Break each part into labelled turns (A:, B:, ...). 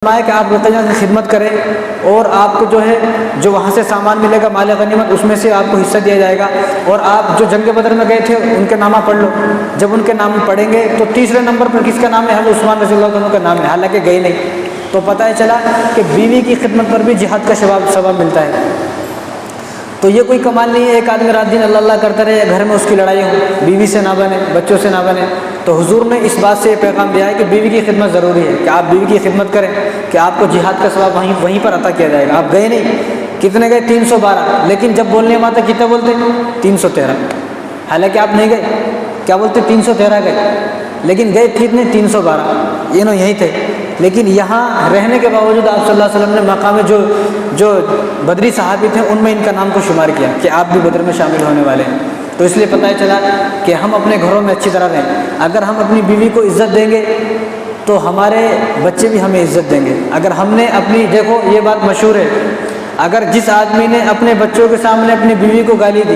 A: فرمایا کہ آپ رقیہ کی خدمت کریں اور آپ کو جو ہے جو وہاں سے سامان ملے گا مال غنیمت اس میں سے آپ کو حصہ دیا جائے گا، اور آپ جو جنگ بدر میں گئے تھے ان کے نامہ پڑھ لو، جب ان کے نام پڑھیں گے تو تیسرے نمبر پر کس کا نام ہے؟ حضرت عثمان رضی اللہ عنہ کا نام ہے، حالانکہ گئے نہیں۔ تو پتہ چلا کہ بیوی کی خدمت پر بھی جہاد کا ثواب ملتا ہے۔ تو یہ کوئی کمال نہیں ہے ایک آدمی رات دن اللہ اللہ کرتا رہے، گھر میں اس کی لڑائی ہو، بیوی سے نہ بنے، بچوں سے نہ بنے۔ تو حضور نے اس بات سے یہ پیغام دیا ہے کہ بیوی کی خدمت ضروری ہے، کہ آپ بیوی کی خدمت کریں کہ آپ کو جہاد کا ثواب وہیں پر عطا کیا جائے گا۔ آپ گئے نہیں، کتنے گئے؟ 312، لیکن جب بولنے میں آتا کتنے بولتے؟ 313، حالانکہ آپ نہیں گئے، کیا بولتے؟ 313 گئے، لیکن گئے کتنے؟ 312، یہ یہیں تھے۔ لیکن یہاں رہنے کے باوجود آپ صلی اللہ علیہ وسلم نے مقام جو بدری صحابی تھے ان میں ان کا نام کو شمار کیا کہ آپ بھی بدر میں شامل ہونے والے ہیں۔ تو اس لیے پتہ چلا کہ ہم اپنے گھروں میں اچھی طرح رہیں۔ اگر ہم اپنی بیوی کو عزت دیں گے تو ہمارے بچے بھی ہمیں عزت دیں گے۔ اگر ہم نے اپنی، دیکھو یہ بات مشہور ہے، اگر جس آدمی نے اپنے بچوں کے سامنے اپنی بیوی کو گالی دی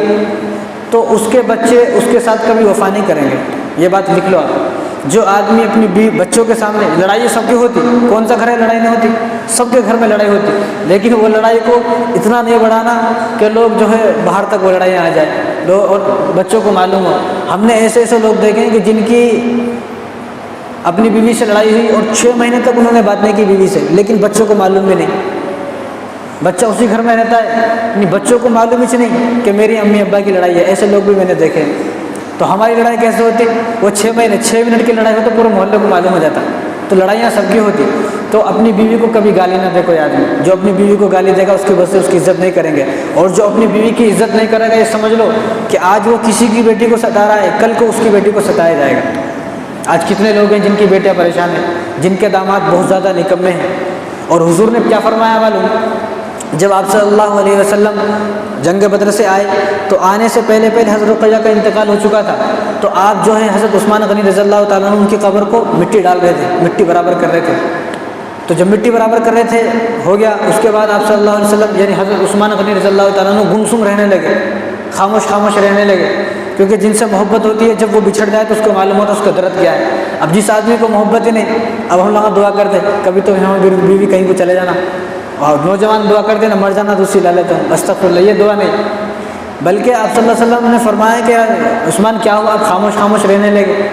A: تو اس کے بچے اس کے ساتھ کبھی وفا نہیں کریں گے۔ یہ بات لکھ لو آپ۔ جو آدمی اپنی بچوں کے سامنے، لڑائی سب کی ہوتی، کون سا گھر ہے لڑائی نہیں ہوتی؟ سب کے گھر میں لڑائی ہوتی، لیکن وہ لڑائی کو اتنا نہیں بڑھانا کہ لوگ جو ہے باہر تک وہ لڑائیاں آ جائیں لوگ، اور بچوں کو معلوم ہو۔ ہم نے ایسے لوگ دیکھے ہیں کہ جن کی اپنی بیوی سے لڑائی ہوئی اور 6 مہینے تک انہوں نے بات نہیں کی بیوی سے، لیکن بچوں کو معلوم بھی نہیں۔ بچہ اسی گھر میں رہتا ہے، یعنی بچوں کو معلوم ہی نہیں کہ میری امی ابا کی لڑائی ہے۔ ایسے لوگ بھی میں نے دیکھے۔ تو ہماری لڑائی کیسے ہوتی؟ وہ 6 مہینے 6 منٹ کی لڑائی ہو تو پورے محلے کو معلوم ہو جاتا۔ تو لڑائیاں سب کی ہوتی۔ تو اپنی بیوی کو کبھی گالی نہ دے کوئی آدمی۔ جو اپنی بیوی کو گالی دے گا اس کی وجہ سے اس کی عزت نہیں کریں گے، اور جو اپنی بیوی کی عزت نہیں کرے گا یہ سمجھ لو کہ آج وہ کسی کی بیٹی کو ستا رہا ہے، کل کو اس کی بیٹی کو ستایا جائے گا۔ آج کتنے لوگ ہیں جن کی بیٹیاں پریشان ہیں، جن کے داماد بہت زیادہ نکمے ہیں۔ اور حضور نے کیا فرمایا معلوم؟ جب آپ صلی اللہ علیہ وسلم جنگ بدر سے آئے تو آنے سے پہلے حضرت رقیہ کا انتقال ہو چکا تھا، تو آپ جو ہے حضرت عثمان غنی رضی اللہ تعالیٰ عنہ ان کی قبر کو مٹی ڈال رہے تھے، مٹی برابر کر رہے تھے۔ تو جب مٹی برابر کر رہے تھے ہو گیا، اس کے بعد آپ صلی اللہ علیہ وسلم یعنی حضرت عثمان غنی رضی اللہ تعالیٰ عنہ گمسم رہنے لگے، خاموش رہنے لگے، کیونکہ جن سے محبت ہوتی ہے جب وہ بچھڑ جائے تو اس کو معلوم ہوتا ہے اس کا درد کیا ہے۔ اب جس آدمی کو محبت ہی نہیں، اب ہم لوگ دعا کرتے کبھی تو ہمیں بیوی کہیں کو چلے جانا، اور نوجوان دعا کرتے نا مر جانا دوسری لا لیتا ہوں، استغفر اللہ، یہ دعا نہیں، بلکہ آپ صلی اللہ علیہ وسلم نے فرمایا کہ عثمان کیا ہوا؟ آپ خاموش رہنے لگے،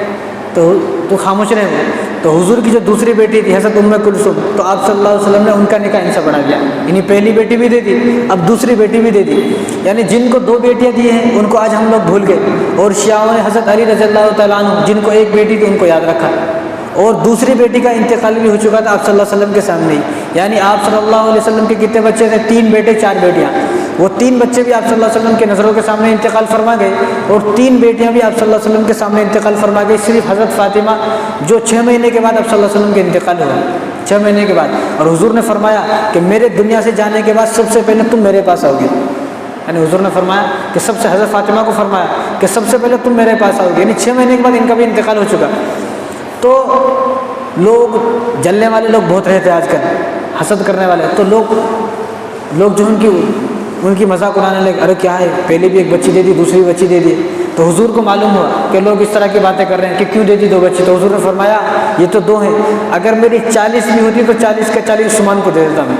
A: تو خاموش رہے۔ تو حضور کی جو دوسری بیٹی تھی حضرت ام کلثوم، تو آپ صلی اللہ علیہ وسلم نے ان کا نکاح ان سے بڑھا دیا، یعنی پہلی بیٹی بھی دے دی، اب دوسری بیٹی بھی دے دی، یعنی جن کو 2 بیٹیاں دی ہیں ان کو آج ہم لوگ بھول گئے، اور شیعوں نے حضرت علی رضی اللہ تعالیٰ عنہ جن کو 1 بیٹی تھی ان کو یاد رکھا، اور دوسری بیٹی کا انتقال بھی ہو چکا تھا آپ صلی اللہ علیہ وسلم کے سامنے ہی۔ یعنی آپ صلی اللہ علیہ وسلم کے کتنے بچے تھے؟ 3 بیٹے 4 بیٹیاں، وہ 3 بچے بھی آپ صلی اللہ علیہ وسلم کے نظروں کے سامنے انتقال فرما گئے، اور 3 بیٹیاں بھی آپ صلی اللہ علیہ وسلم کے سامنے انتقال فرما گئی، صرف حضرت فاطمہ جو 6 مہینے کے بعد آپ صلی اللہ علیہ وسلم کے انتقال ہوا، 6 مہینے کے بعد۔ اور حضور نے فرمایا کہ میرے دنیا سے جانے کے بعد سب سے پہلے تم میرے پاس آؤ گے، یعنی حضور نے فرمایا کہ سب سے، حضرت فاطمہ کو فرمایا کہ سب سے پہلے تم میرے پاس آؤ گے، یعنی 6 مہینے کے بعد ان کا بھی انتقال ہو چکا۔ تو لوگ جلنے والے لوگ بہت رہتے آج کل، حسد کرنے والے، تو لوگ جو ان کی مذاق اڑانے لگے، ارے کیا ہے پہلے بھی 1 بچی دے دی، دوسری بچی دے دی۔ تو حضور کو معلوم ہوا کہ لوگ اس طرح کی باتیں کر رہے ہیں کہ کیوں دے دی 2 بچی، تو حضور نے فرمایا یہ تو 2 ہیں، اگر میری 40 بھی ہوتی تو 40 کے 40 عثمان کو دے دیتا، میں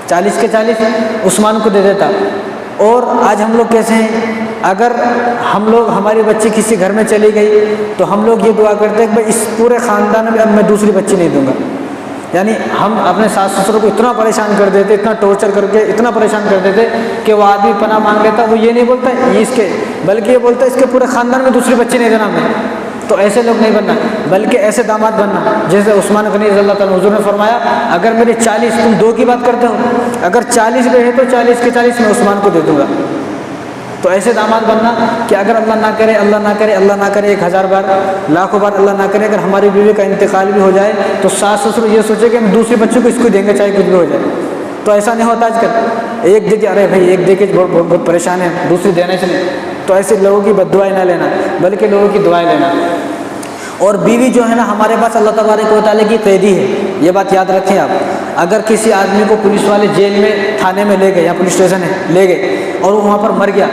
A: 40 کے 40 عثمان کو دے دیتا۔ اور آج ہم لوگ کیسے ہیں؟ اگر ہماری بچی کسی گھر میں چلی گئی تو ہم لوگ یہ دعا کرتے ہیں کہ اس پورے خاندان میں اب میں دوسری بچی نہیں دوں گا، یعنی ہم اپنے ساس سسر کو اتنا پریشان کر دیتے، اتنا ٹورچر کر کے اتنا پریشان کر دیتے کہ وہ آدمی پناہ مانگ لیتا، وہ یہ نہیں بولتا یہ اس کے، بلکہ یہ بولتا ہے اس کے پورے خاندان میں دوسری بچی نہیں دینا میں۔ تو ایسے لوگ نہیں بننا، بلکہ ایسے داماد بننا جیسے عثمان غنی رضی اللہ تعالیٰ، حضور نے فرمایا اگر میری 40، تم 2 کی بات کرتے ہو، اگر 40 رہے تو 40 کے 40 میں عثمان کو دے دوں گا۔ تو ایسے داماد بننا کہ اگر اللہ نہ کرے 1000 بار لاکھوں بار اللہ نہ کرے اگر ہماری بیوی کا انتقال بھی ہو جائے تو ساس سسر یہ سوچے کہ ہم دوسرے بچوں کو اس کو دیں گے چاہے کچھ بھی ہو جائے۔ تو ایسا نہیں ہوتا آج کل، ایک دے کے ارے بھائی ایک دے کے بہت پریشان ہے، دوسری دینے سے نہیں۔ تو ایسے لوگوں کی بد دعائیں نہ لینا، بلکہ لوگوں کی دعائیں لینا۔ اور بیوی جو ہے نا ہمارے پاس اللہ تبارک و تعالیٰ کی قیدی ہے، یہ بات یاد رکھیں آپ۔ اگر کسی آدمی کو پولیس والے جیل میں، تھانے میں لے گئے یا پولیس اسٹیشن ہے لے گئے اور وہ وہاں پر مر گیا،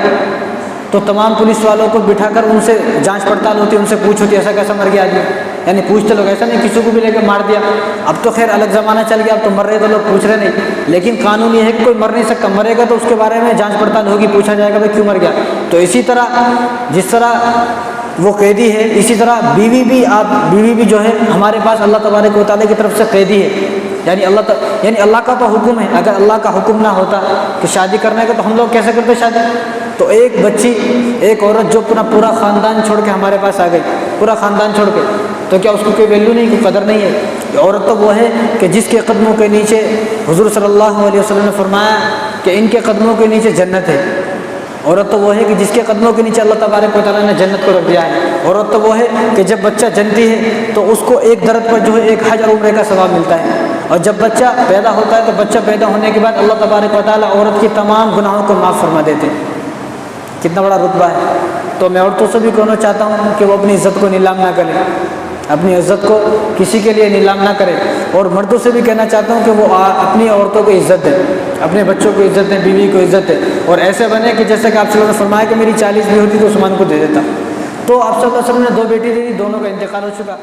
A: تو تمام پولیس والوں کو بٹھا کر ان سے جانچ پڑتال ہوتی ہے، ان سے پوچھ ہوتی ہے ایسا کیسا مر گیا آدمی، یعنی پوچھتے لوگ، ایسا نہیں کسی کو بھی لے کے مار دیا. اب تو خیر الگ زمانہ چل گیا، اب تو مر رہے تو لوگ پوچھ رہے نہیں، لیکن قانون یہ ہے کہ کوئی مر نہیں سکتا، مرے گا تو اس کے بارے میں جانچ پڑتال ہوگی، پوچھا جائے گا بھائی کیوں مر گیا. تو اسی طرح جس طرح وہ قیدی ہے، اسی طرح بیوی بھی جو ہے ہمارے پاس اللہ تبارک و تعالیٰ کی طرف سے قیدی ہے. یعنی اللہ کا تو حکم ہے، اگر اللہ کا حکم نہ ہوتا کہ شادی کرنے کا تو ہم لوگ کیسے کرتے شادی؟ تو ایک بچی، ایک عورت جو اپنا پورا خاندان چھوڑ کے ہمارے پاس آ گئی، پورا خاندان چھوڑ کے، تو کیا اس کو کوئی ویلیو نہیں، کوئی قدر نہیں ہے؟ عورت تو وہ ہے کہ جس کے قدموں کے نیچے حضور صلی اللہ علیہ وسلم نے فرمایا کہ ان کے قدموں کے نیچے جنت ہے. عورت تو وہ ہے کہ جس کے قدموں کے نیچے اللہ تبارک و تعالیٰ نے جنت کو رکھ دیا ہے. عورت تو وہ ہے کہ جب بچہ جنتی ہے تو اس کو ایک درد پر جو ہے ایک حج اور عمرے کا ثواب ملتا ہے. اور جب بچہ پیدا ہوتا ہے تو بچہ پیدا ہونے کے بعد اللہ تبارک و تعالیٰ عورت کی تمام گناہوں کو معاف فرما دیتے ہیں. کتنا بڑا رتبہ ہے. تو میں عورتوں سے بھی کہنا چاہتا ہوں کہ وہ اپنی عزت کو نیلام نہ کریں، اپنی عزت کو کسی کے لیے نیلام نہ کریں. اور مردوں سے بھی کہنا چاہتا ہوں کہ وہ اپنی عورتوں کو عزت دیں، اپنے بچوں کو عزت دیں، بیوی کو عزت دیں، اور ایسے بنے کہ جیسے کہ آپ صلی اللہ علیہ وسلم نے فرمایا کہ میری 40 بھی ہوتی تو عثمان کو دے دیتا. تو آپ صلی اللہ علیہ وسلم نے 2 بیٹی دے دی، دونوں کا انتقال ہو چکا.